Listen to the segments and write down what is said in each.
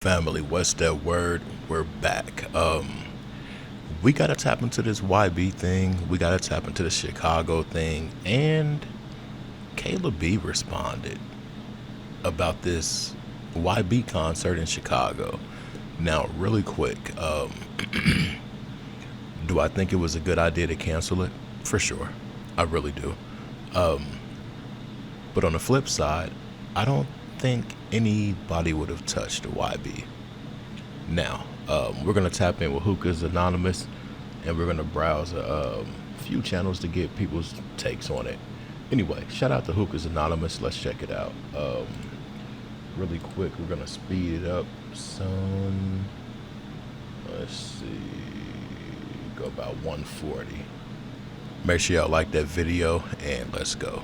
family, what's that word? We're back. We gotta tap into this YB thing. We gotta tap into the Chicago thing. And Kayla B responded about this YB concert in Chicago. Now, really quick, do I think it was a good idea to cancel it? For sure. I really do. But on the flip side, I don't think anybody would have touched the YB. Now, we're going to tap in with Hookah's Anonymous, and we're going to browse a few channels to get people's takes on it. Anyway, shout out to Hookah's Anonymous. Let's check it out. Really quick, we're going to speed it up some. Let's see. Go about 140. Make sure y'all like that video, and let's go.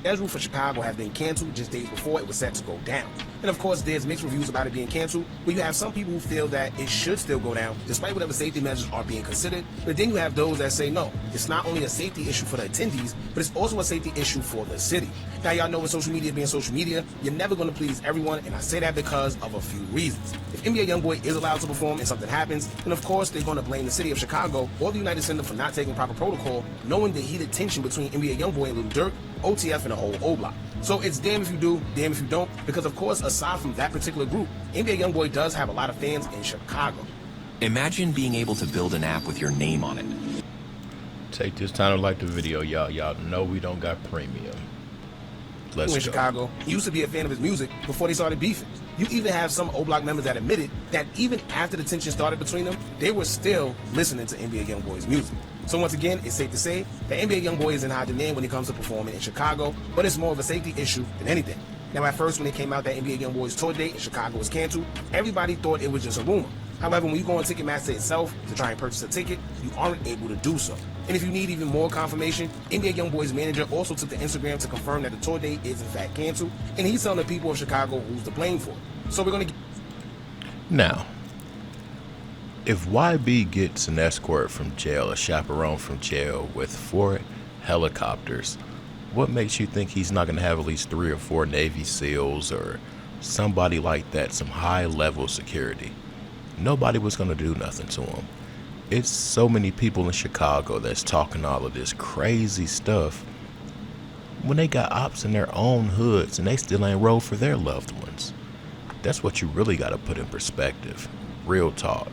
Schedule for Chicago have been canceled just days before it was set to go down. And of course, there's mixed reviews about it being canceled, but you have some people who feel that it should still go down, despite whatever safety measures are being considered. But then you have those that say, no, it's not only a safety issue for the attendees, but it's also a safety issue for the city. Now, y'all know with social media being social media, you're never going to please everyone, and I say that because of a few reasons. If NBA Youngboy is allowed to perform and something happens, then of course they're going to blame the city of Chicago or the United Center for not taking proper protocol, knowing the heated tension between NBA Youngboy and Lil Durk, OTF, and the whole O Block. So it's damn if you do, damn if you don't, because of course, aside from that particular group, NBA Youngboy does have a lot of fans in Chicago. Imagine being able to build an app with your name on it. Take this time to like the video, y'all. Y'all know we don't got premium. Let's in go. Chicago, he used to be a fan of his music before they started beefing. You even have some O Block members that admitted that even after the tension started between them, they were still listening to NBA Youngboy's music. So once again, it's safe to say that NBA Youngboy is in high demand when it comes to performing in Chicago, but it's more of a safety issue than anything. Now, at first, when it came out that NBA Youngboy's tour date in Chicago was canceled, everybody thought it was just a rumor. However, when you go on Ticketmaster itself to try and purchase a ticket, you aren't able to do so. And if you need even more confirmation, NBA Youngboy's manager also took to Instagram to confirm that the tour date is in fact canceled, and he's telling the people of Chicago who's to blame for it. So we're going to... Now, if YB gets an escort from jail, a chaperone from jail with 4 helicopters, what makes you think he's not going to have at least 3 or 4 Navy SEALs or somebody like that, some high-level security? Nobody was going to do nothing to him. It's so many people in Chicago that's talking all of this crazy stuff when they got ops in their own hoods and they still ain't rolled for their loved ones. That's what you really got to put in perspective. Real talk.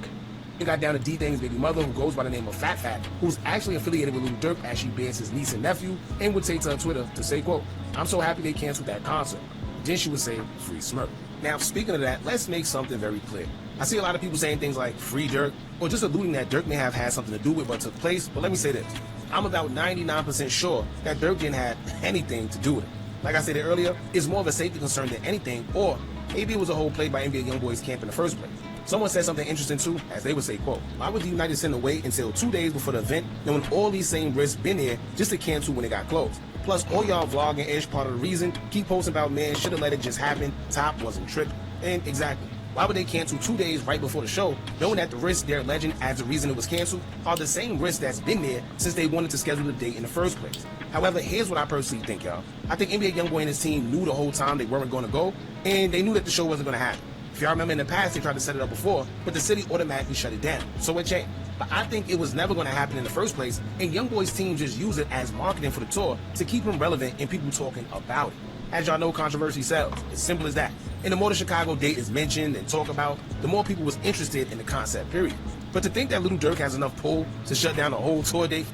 It got down to D-Thing's baby mother, who goes by the name of Fat Fat, who's actually affiliated with Lil Durk as she bears his niece and nephew, and would take to her Twitter to say, quote, "I'm so happy they canceled that concert." Then she would say, "Free Smirk." Now, speaking of that, let's make something very clear. I see a lot of people saying things like free Durk, or just alluding that Durk may have had something to do with what took place, but let me say this. I'm about 99% sure that Durk didn't have anything to do with it. Like I said earlier, it's more of a safety concern than anything, or maybe it was a whole play by NBA Youngboy's camp in the first place. Someone said something interesting too, as they would say, quote, "Why would the United Center wait until 2 days before the event, knowing all these same risks been there just to cancel when it got closed? Plus, all y'all vlogging-ish part of the reason, keep posting about, man, should've let it just happen, Top wasn't tripping." And exactly, why would they cancel 2 days right before the show, knowing that the risks they're alleging as the reason it was canceled are the same risks that's been there since they wanted to schedule the date in the first place? However, here's what I personally think, y'all. I think NBA Youngboy and his team knew the whole time they weren't going to go, and they knew that the show wasn't going to happen. If y'all remember in the past, they tried to set it up before, but the city automatically shut it down, so it changed. But I think it was never going to happen in the first place, and Youngboy's team just used it as marketing for the tour to keep him relevant and people talking about it. As y'all know, controversy sells. It's simple as that. And the more the Chicago date is mentioned and talked about, the more people was interested in the concept, period. But to think that Lil Durk has enough pull to shut down a whole tour date...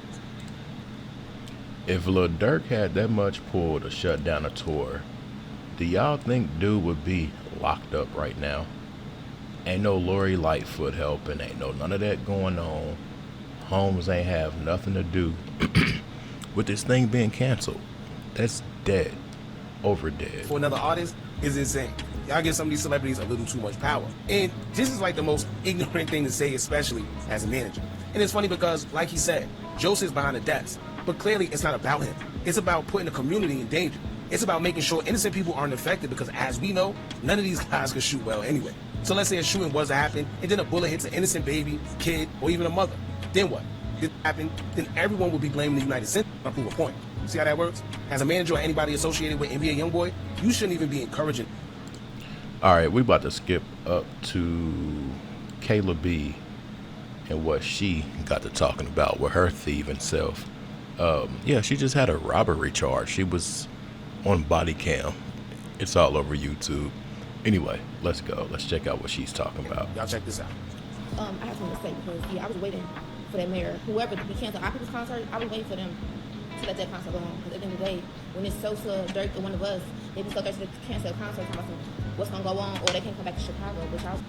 If Lil Durk had that much pull to shut down a tour, do y'all think dude would be locked up right now? Ain't no Lori Lightfoot helping, ain't no none of that going on. Holmes ain't have nothing to do with this thing being canceled. That's dead. Over dead. For another artist is insane. Y'all give some of these celebrities a little too much power. And this is like the most ignorant thing to say, especially as a manager. And it's funny because, like he said, Joe sits behind the desk. But clearly it's not about him. It's about putting the community in danger. It's about making sure innocent people aren't affected because, as we know, none of these guys can shoot well anyway. So let's say a shooting was to happen and then a bullet hits an innocent baby, kid, or even a mother. Then what? this happened, then everyone would be blaming the United States to prove a point. You see how that works? As a manager or anybody associated with NBA Youngboy, you shouldn't even be encouraging. All right, we about to skip up to Kayla B and what she got to talking about with her thieving self. Yeah, she just had a robbery charge. She was on body cam. It's all over YouTube. Anyway, let's go. Let's check out what she's talking about. Y'all check this out. I have something to say because I was waiting for that mayor, whoever we canceled our people's concert. I was waiting for them to let that concert go on. Because at the end of the day, when it's Sosa, Dirk, or one of us, they be so thirsty to cancel a concert, talking about what's gonna go on, or they can't come back to Chicago. Which I was.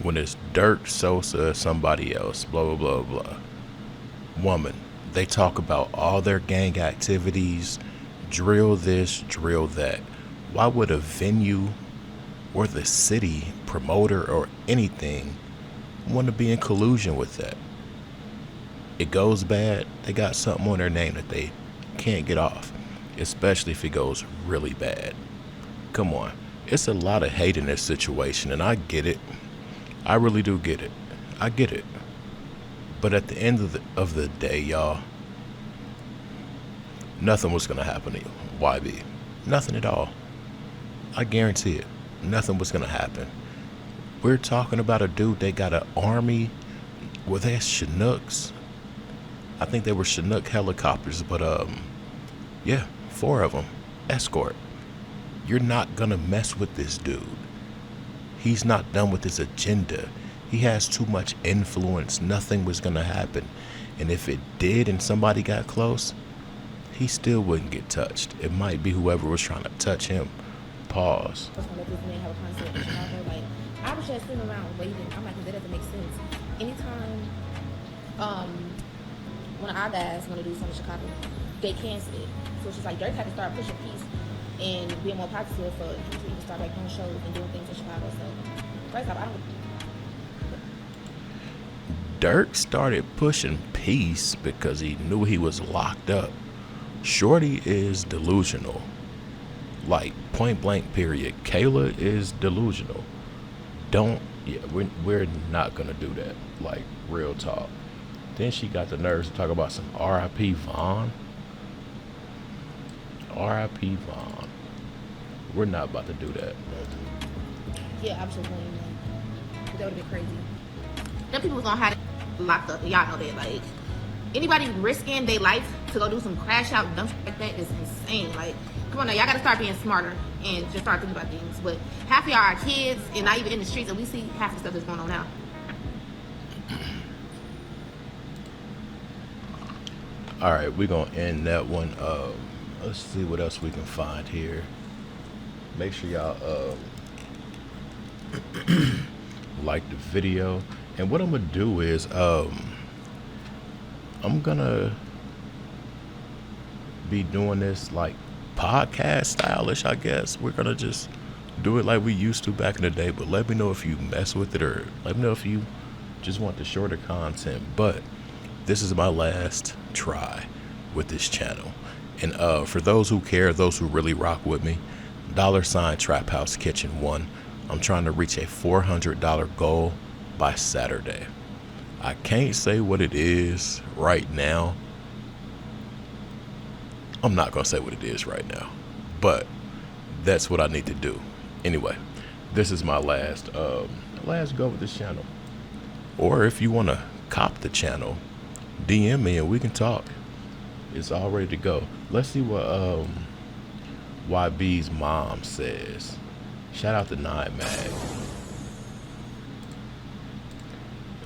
When it's Dirk, Sosa, somebody else, blah, blah, blah, blah. Woman, they talk about all their gang activities, drill this, drill that. Why would a venue or the city promoter or anything want to be in collusion with that? It goes bad, they got something on their name that they can't get off, especially if it goes really bad. Come on, it's a lot of hate in this situation, and I get it. I really do get it. I get it. But at the end of the day, y'all, nothing was going to happen to you, YB. Nothing at all. I guarantee it. Nothing was going to happen. We're talking about a dude, they got an army. Were they Chinooks? I think they were Chinook helicopters, but yeah, 4 of them. Escort. You're not going to mess with this dude. He's not done with his agenda. He has too much influence. Nothing was going to happen. And if it did and somebody got close, he still wouldn't get touched. It might be whoever was trying to touch him. Pause. I was gonna let this man have a concert in Chicago. Like, I was just sitting around waiting. I'm like, that doesn't make sense. Anytime, one of our guys want to do something in Chicago, they cancel it. So it's just like Dirk had to start pushing peace and being more positive for him to even start like doing shows and doing things in Chicago. So first off, I don't. Dirk started pushing peace because he knew he was locked up. Shorty is delusional. Like, point blank period. Kayla is delusional. We're not gonna do that. Like, real talk. Then she got the nerves to talk about some R.I.P. Vaughn. R.I.P. Vaughn. We're not about to do that. Yeah, absolutely. That would have been crazy. Them people was gonna have it locked up, and y'all know that. Like, anybody risking their life to go do some crash out dumb shit like that is insane. Like, come on now, y'all gotta start being smarter and just start thinking about things. But half of y'all are kids and not even in the streets, and we see half the stuff that's going on now. All right, we're gonna end that one. Let's see what else we can find here. Make sure y'all like the video. And what I'm gonna do is I'm gonna be doing this like podcast stylish, I guess. We're gonna just do it like we used to back in the day, but let me know if you mess with it, or let me know if you just want the shorter content. But this is my last try with this channel. And for those who care, those who really rock with me, $ Trap House Kitchen 1. I'm trying to reach a $400 goal by Saturday. I can't say what it is right now. I'm not gonna say what it is right now, but that's what I need to do. Anyway, this is my last go with this channel. Or if you wanna cop the channel, DM me and we can talk. It's all ready to go. Let's see what YB's mom says. Shout out to 9 Mag.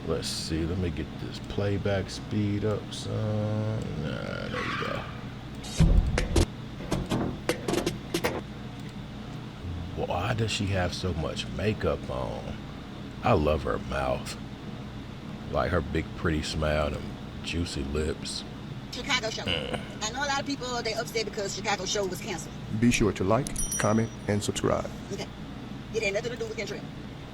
Let's see. Let me get this playback speed up some. There we go. Why does she have so much makeup on? I love her mouth. Like her big pretty smile and juicy lips. Chicago show. I know a lot of people, they upset because Chicago show was canceled. Be sure to like, comment, and subscribe. Okay. It had nothing to do with Kentrell.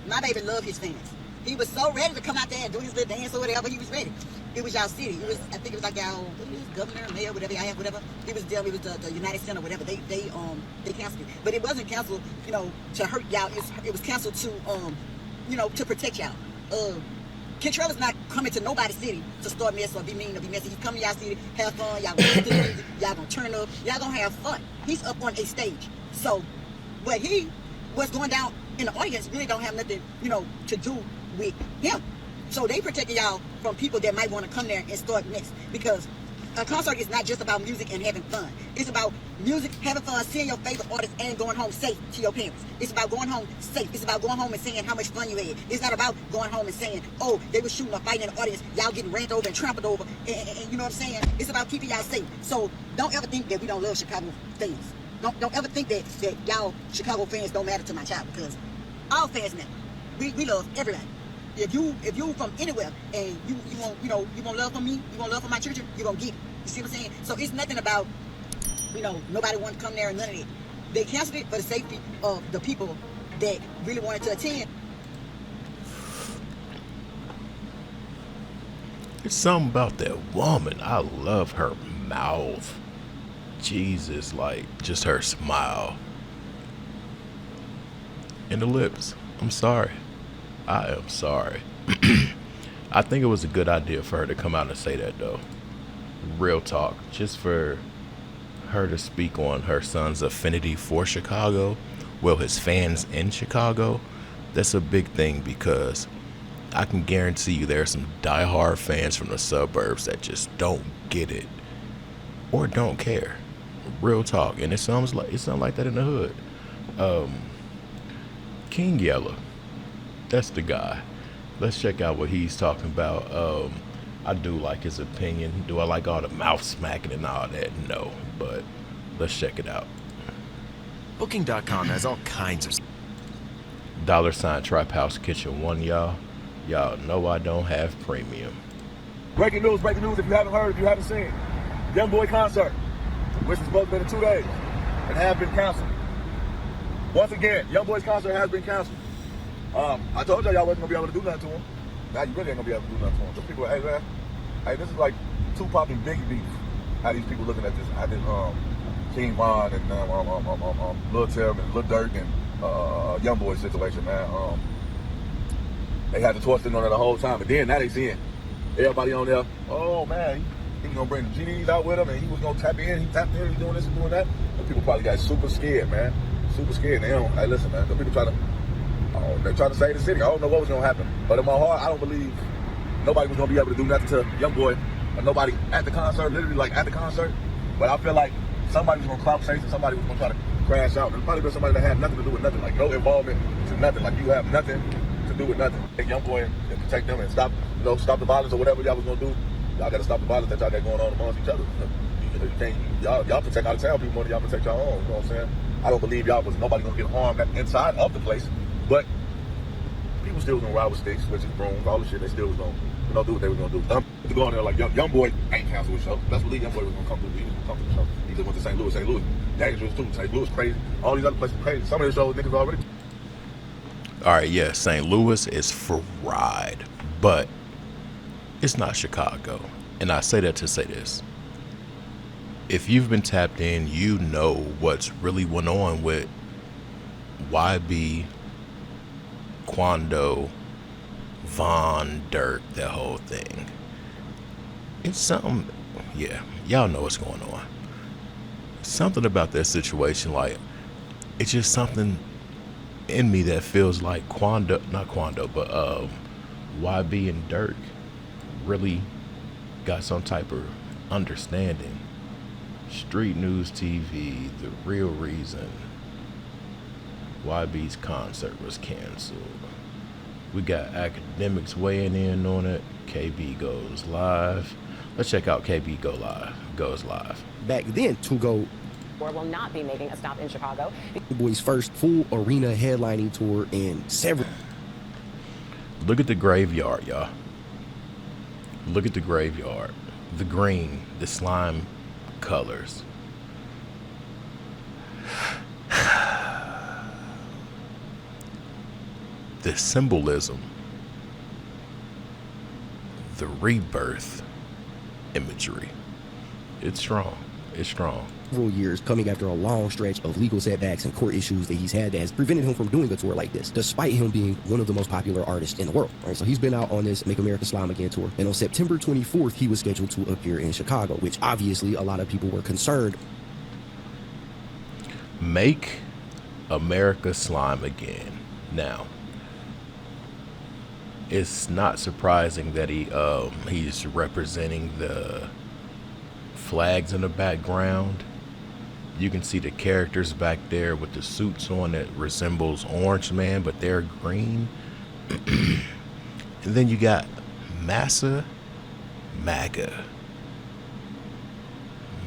My baby loved his fans. He was so ready to come out there and do his little dance or whatever. He was ready. It was y'all city. It was, I think it was like y'all governor, mayor, whatever y'all have, whatever. It was the United Center, whatever. They canceled it. But it wasn't canceled, to hurt y'all. It was canceled to, to protect y'all. Kentrell not coming to nobody's city to start mess or be mean or be messy. He's coming to y'all city, have fun, y'all gonna listen to the music, y'all gonna turn up, y'all gonna have fun. He's up on a stage. So what's going down in the audience really don't have nothing, to do with him. So they protecting y'all from people that might want to come there and start mess. Because a concert is not just about music and having fun. It's about music, having fun, seeing your favorite artist, and going home safe to your parents. It's about going home safe. It's about going home and saying how much fun you had. It's not about going home and saying, oh, they were shooting or fighting in the audience, y'all getting ran over and trampled over, and you know what I'm saying? It's about keeping y'all safe. So don't ever think that we don't love Chicago fans. Don't ever think that y'all Chicago fans don't matter to my child, because all fans matter. We love everybody. If you from anywhere and you want love from me, you want love from my children, you gonna get it. You see what I'm saying? So it's nothing about nobody want to come there and none of that. They canceled it for the safety of the people that really wanted to attend. There's something about that woman. I love her mouth. Jesus, like just her smile. And the lips. I'm sorry. I am sorry. I think it was a good idea for her to come out and say that, though. Real talk. Just for her to speak on her son's affinity for Chicago, well, his fans in Chicago. That's a big thing, because I can guarantee you there are some diehard fans from the suburbs that just don't get it or don't care. Real talk. And it sounds like that in the hood. King Yella. That's the guy. Let's check out what he's talking about. I do like his opinion. Do I like all the mouth smacking and all that? No, but let's check it out. Booking.com has all kinds of... $ Trap House Kitchen 1, y'all. Y'all know I don't have premium. Breaking news, if you haven't heard, if you haven't seen. Youngboy concert, which was supposed to be in 2 days, and have been canceled. Once again, Youngboy's concert has been canceled. I told y'all wasn't gonna be able to do nothing to him. Now you really ain't gonna be able to do nothing to him. Some people are, hey man, this is like Tupac and Biggie beef. How these people looking at this? King Von and Lil Tim and Lil Durk and Youngboy situation, man. They had the torch on there the whole time, but then now they seeing everybody on there. Oh man, he was gonna bring the GDs out with him, and he was gonna tap in. He tapped in. He doing this and doing that. But people probably got super scared, man. Super scared. They don't. Hey, listen, man. The people they try to save the city. I don't know what was gonna happen, but in my heart, I don't believe nobody was gonna be able to do nothing to Youngboy, or nobody at the concert, literally like at the concert. But I feel like somebody was gonna clout chase and somebody was gonna try to crash out. There's probably been somebody that had nothing to do with nothing, like no involvement to nothing. Like you have nothing to do with nothing. Take Youngboy and protect them and stop the violence or whatever y'all was gonna do. Y'all gotta stop the violence that y'all got going on amongst each other. You can't, y'all protect out of town people more than y'all protect y'all own. You know what I'm saying? I don't believe nobody gonna get harmed inside of the place, but people still was gonna ride with sticks, which is brooms, all the shit. They still was gonna do what they was gonna do. To go on there like Youngboy ain't cancel his show. Let's believe Youngboy was gonna come through. He was gonna come to the show. He just went to St. Louis. St. Louis dangerous too. St. Louis crazy. All these other places crazy. Some of the shows niggas already. All right, yeah, St. Louis is fried, but it's not Chicago. And I say that to say this. If you've been tapped in, you know what's really went on with YB, Quando, Von, Dirk, that whole thing. It's something, yeah, y'all know what's going on. Something about that situation, like, it's just something in me that feels like YB and Dirk really got some type of understanding. Street News TV, the real reason YB's concert was canceled. We got academics weighing in on it. KB goes live. Let's check out KB goes live. Back then to go. Or will not be making a stop in Chicago. Boy's first full arena headlining tour in several. Look at the graveyard, y'all. Look at the graveyard. The green, the slime colors. The symbolism, the rebirth imagery. It's strong. It's strong. Several years coming after a long stretch of legal setbacks and court issues that he's had that has prevented him from doing a tour like this, despite him being one of the most popular artists in the world. All right, so he's been out on this Make America Slime Again tour, and on September 24th, he was scheduled to appear in Chicago, which obviously a lot of people were concerned. Make America Slime Again. Now, it's not surprising that he's representing the flags in the background. You can see the characters back there with the suits on that resembles Orange Man, but they're green. And then you got Masa, MAGA.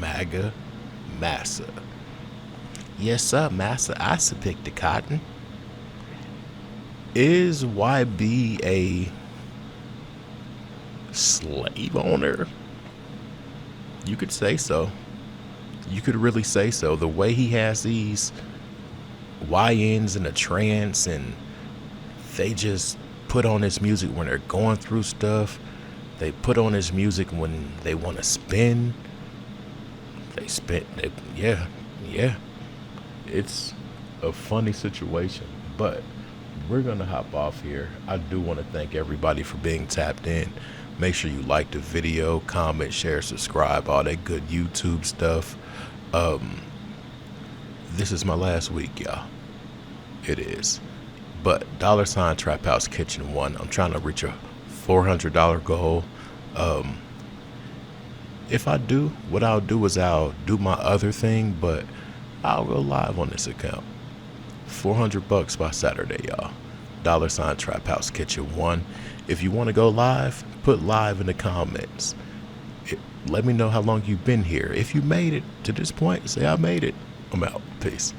MAGA, Masa. Yes, sir, Masa. I pick the cotton. Is YB a slave owner? You could say so. You could really say so. The way he has these YNs in a trance, and they just put on his music when they're going through stuff. They put on his music when they want to spin. They spin. Yeah. It's a funny situation, but we're going to hop off here. I do want to thank everybody for being tapped in. Make sure you like the video, comment, share, subscribe, all that good YouTube stuff. This is my last week, y'all. It is. But $ Trap House Kitchen 1. I'm trying to reach a $400 goal. If I do, what I'll do is I'll do my other thing, but I'll go live on this account. $400 by Saturday, y'all. $ Trap House Kitchen 1. If you want to go live, put live in the comments. Let me know how long you've been here. If you made it to this point, say I made it. I'm out. Peace.